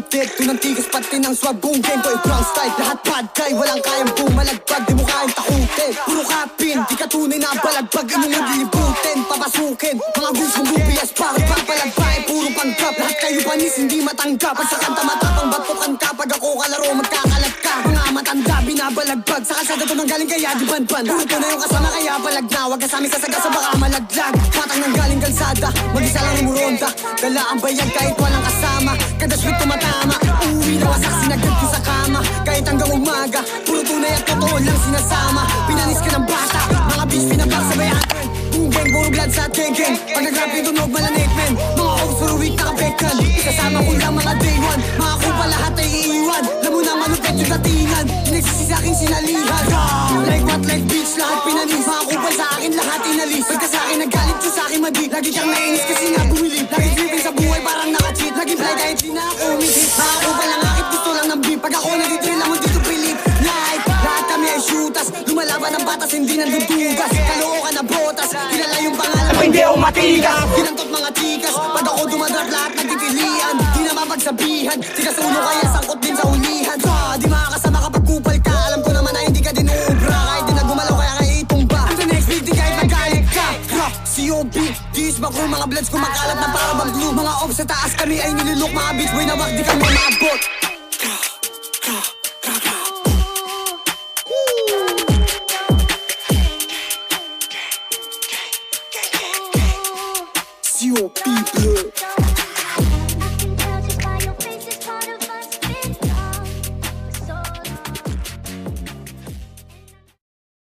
wanted. Tunang tigas pati ng swag, boom game ko i-brown style. Lahat bad guy, walang kayang bumalagbag. Di mo kayang takutin, puro kapin. Di ka tunay na balagbag, imong nililibutin. Papasukin, mga goons kong lubias. Bakit papalagbae, puro panggap. Lahat kayo panis, hindi matanggap. Pag sa kanta matapang, batukan ka. Pag ako kalaro, magkakalat ka. Mga matanda, binabalagbag. Sa kasada to nang galing kaya di ban-ban. Puro to na yung kasama kaya balag na. Huwag kasami sa sagasa, baka malaglag. Patang nang galing kalsada, mag-isa lang umuronda. Dala ang bayan kahit walang kasama. Kada sweet tumatama, uuwi na wasak, sinagad ko sa kama. Kahit hanggang umaga, puro tunay at totoo lang sinasama. Pinanis ka ng bata, mga bitch pinabagsabayan. Boom gang, puro blood sa geng-geng. Pag nag-rapin tunog malanik men. Mga hoes for a week nakabekan. Kasama ko lang mga day one. Mga kupa lahat ay iiwan. Lamo na manupet yung datingan. Pinagsisi sa akin sinalihan. Like what, like bitch, lahat pinanis. Mga kupa sa akin lahat inalis. Pagka sa akin nagalit yung sa akin madi. Lagi kang nainis kasi nga bumili. Lagi tripping sa buhay parang naka-cheat. Lagi fly kahit di na ako umihit. Mga kupa lang akit gusto lang ng beat. Pag ako nagtitrill lang mo dito pilit. Like, lahat kami ay shooters. Lumalaban ng batas, hindi nandudugas. Kalookan na botas, kilala yung pangalan ko, hindi ako matigas. Ginantot mga tikas, pag ako dumadrag lahat nagtitilian. Di na mapagsabihan, tigas ulo kaya sangkot din sa ulihan. Di makakasama kapag kupal ka, alam ko naman na hindi ka din uubra. Kahit di na gumalaw kaya kaya itumba. Ang the next beat, di kahit magalit ka. COB, diis ba kung mga bloods kumakalat na para bang glue. Mga ops sa taas kami ay nililok, mga beats boy na wag di ka mo maabot. COB,